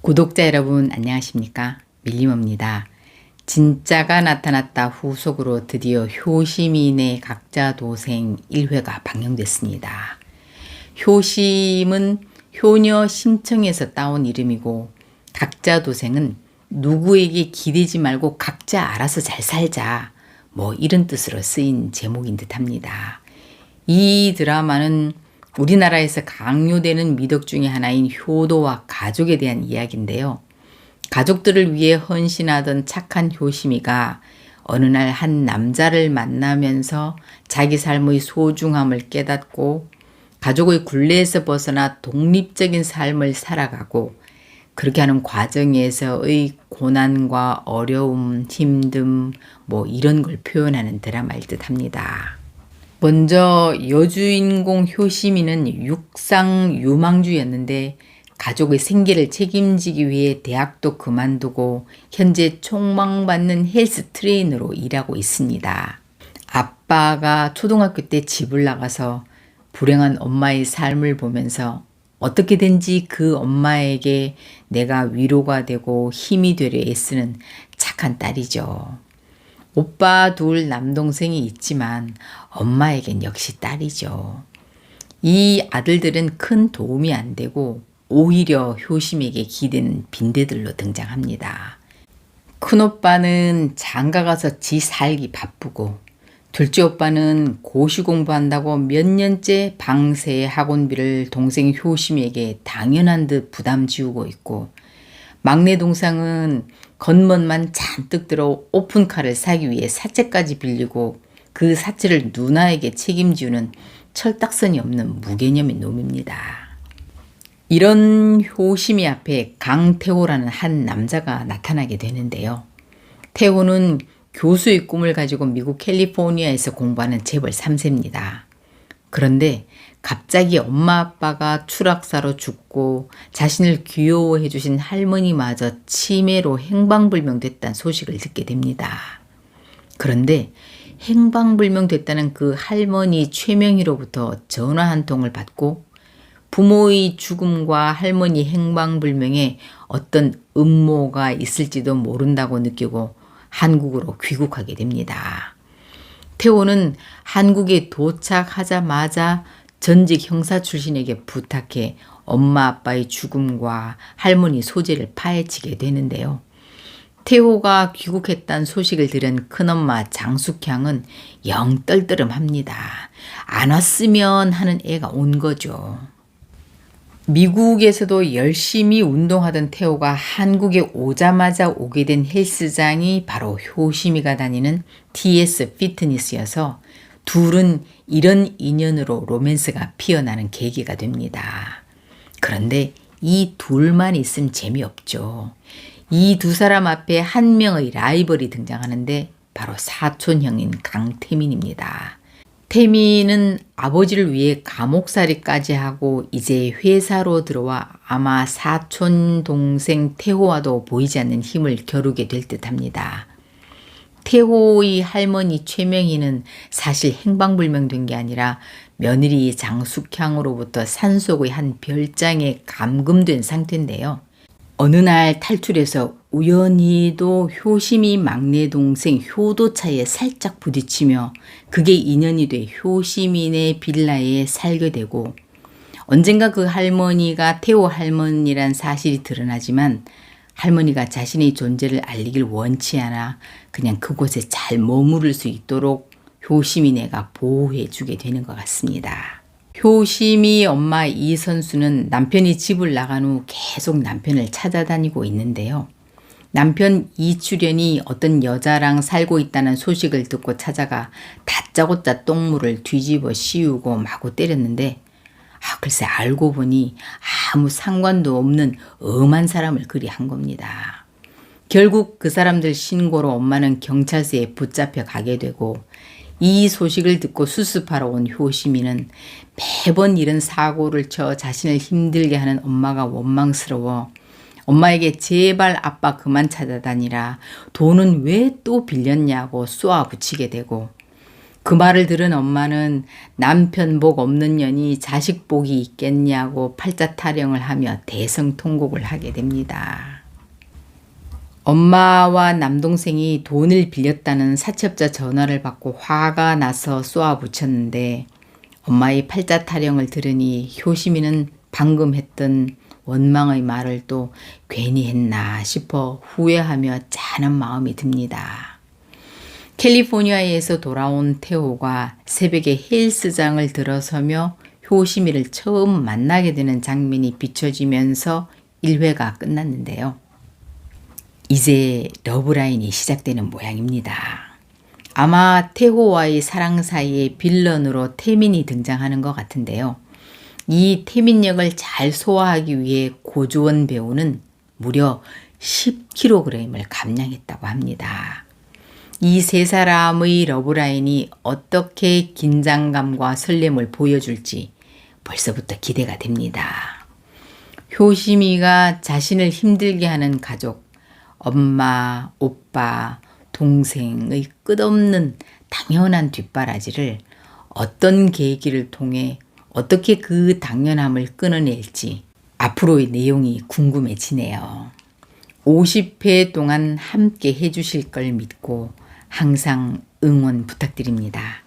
구독자 여러분 안녕하십니까? 밀림입니다. 진짜가 나타났다 후속으로 드디어 효심인의 각자 도생 1회가 방영됐습니다. 효심은 효녀 심청에서 따온 이름이고 각자 도생은 누구에게 기대지 말고 각자 알아서 잘 살자 이런 뜻으로 쓰인 제목인 듯합니다. 이 드라마는 우리나라에서 강요되는 미덕 중에 하나인 효도와 가족에 대한 이야기인데요. 가족들을 위해 헌신하던 착한 효심이가 어느 날 한 남자를 만나면서 자기 삶의 소중함을 깨닫고 가족의 굴레에서 벗어나 독립적인 삶을 살아가고 그렇게 하는 과정에서의 고난과 어려움, 힘듦 이런 걸 표현하는 드라마일 듯합니다. 먼저 여주인공 효심이는 육상 유망주였는데 가족의 생계를 책임지기 위해 대학도 그만두고 현재 촉망받는 헬스 트레이너로 일하고 있습니다. 아빠가 초등학교 때 집을 나가서 불행한 엄마의 삶을 보면서 어떻게든지 그 엄마에게 내가 위로가 되고 힘이 되려 애쓰는 착한 딸이죠. 오빠 둘 남동생이 있지만 엄마에겐 역시 딸이죠. 이 아들들은 큰 도움이 안 되고 오히려 효심에게 기대는 빈대들로 등장합니다. 큰오빠는 장가 가서 지 살기 바쁘고 둘째 오빠는 고시 공부한다고 몇 년째 방세 학원비를 동생 효심에게 당연한 듯 부담 지우고 있고 막내 동생은 겉멋만 잔뜩 들어 오픈카를 사기 위해 사채까지 빌리고 그 사채를 누나에게 책임지우는 철딱선이 없는 무개념의 놈입니다. 이런 효심이 앞에 강태호라는 한 남자가 나타나게 되는데요. 태호는 교수의 꿈을 가지고 미국 캘리포니아에서 공부하는 재벌 3세입니다. 그런데 갑자기 엄마 아빠가 추락사로 죽고 자신을 귀여워해 주신 할머니마저 치매로 행방불명됐다는 소식을 듣게 됩니다. 그런데 행방불명됐다는 그 할머니 최명희로부터 전화 한 통을 받고 부모의 죽음과 할머니 행방불명에 어떤 음모가 있을지도 모른다고 느끼고 한국으로 귀국하게 됩니다. 태호는 한국에 도착하자마자 전직 형사 출신에게 부탁해 엄마 아빠의 죽음과 할머니 소재를 파헤치게 되는데요. 태호가 귀국했다는 소식을 들은 큰엄마 장숙향은 영 떨떠름합니다. 안 왔으면 하는 애가 온 거죠. 미국에서도 열심히 운동하던 태호가 한국에 오자마자 오게 된 헬스장이 바로 효심이가 다니는 TS 피트니스여서 둘은 이런 인연으로 로맨스가 피어나는 계기가 됩니다. 그런데 이 둘만 있으면 재미없죠. 이 두 사람 앞에 한 명의 라이벌이 등장하는데 바로 사촌형인 강태민입니다. 태민은 아버지를 위해 감옥살이까지 하고 이제 회사로 들어와 아마 사촌 동생 태호와도 보이지 않는 힘을 겨루게 될 듯합니다. 태호의 할머니 최명희는 사실 행방불명된 게 아니라 며느리 장숙향으로부터 산속의 한 별장에 감금된 상태인데요. 어느 날 탈출해서 우연히도 효심이 막내 동생 효도차에 살짝 부딪히며 그게 인연이 돼 효심인의 빌라에 살게 되고 언젠가 그 할머니가 태호 할머니란 사실이 드러나지만 할머니가 자신의 존재를 알리길 원치 않아 그냥 그곳에 잘 머무를 수 있도록 효심이네가 보호해 주게 되는 것 같습니다. 효심이 엄마 이선수는 남편이 집을 나간 후 계속 남편을 찾아다니고 있는데요. 남편 이출연이 어떤 여자랑 살고 있다는 소식을 듣고 찾아가 다짜고짜 똥물을 뒤집어 씌우고 마구 때렸는데 글쎄 알고 보니 아무 상관도 없는 엄한 사람을 그리 한 겁니다. 결국 그 사람들 신고로 엄마는 경찰서에 붙잡혀 가게 되고 이 소식을 듣고 수습하러 온 효심이는 매번 이런 사고를 쳐 자신을 힘들게 하는 엄마가 원망스러워 엄마에게 제발 아빠 그만 찾아다니라 돈은 왜 또 빌렸냐고 쏘아붙이게 되고 그 말을 들은 엄마는 남편 복 없는 년이 자식 복이 있겠냐고 팔자 타령을 하며 대성통곡을 하게 됩니다. 엄마와 남동생이 돈을 빌렸다는 사채업자 전화를 받고 화가 나서 쏘아붙였는데 엄마의 팔자 타령을 들으니 효심이는 방금 했던 원망의 말을 또 괜히 했나 싶어 후회하며 짠한 마음이 듭니다. 캘리포니아에서 돌아온 태호가 새벽에 헬스장을 들어서며 효심이를 처음 만나게 되는 장면이 비춰지면서 1회가 끝났는데요. 이제 러브라인이 시작되는 모양입니다. 아마 태호와의 사랑 사이에 빌런으로 태민이 등장하는 것 같은데요. 이 태민 역을 잘 소화하기 위해 고주원 배우는 무려 10kg을 감량했다고 합니다. 이 세 사람의 러브라인이 어떻게 긴장감과 설렘을 보여줄지 벌써부터 기대가 됩니다. 효심이가 자신을 힘들게 하는 가족, 엄마, 오빠, 동생의 끝없는 당연한 뒷바라지를 어떤 계기를 통해 어떻게 그 당연함을 끊어낼지 앞으로의 내용이 궁금해지네요. 50회 동안 함께 해주실 걸 믿고 항상 응원 부탁드립니다.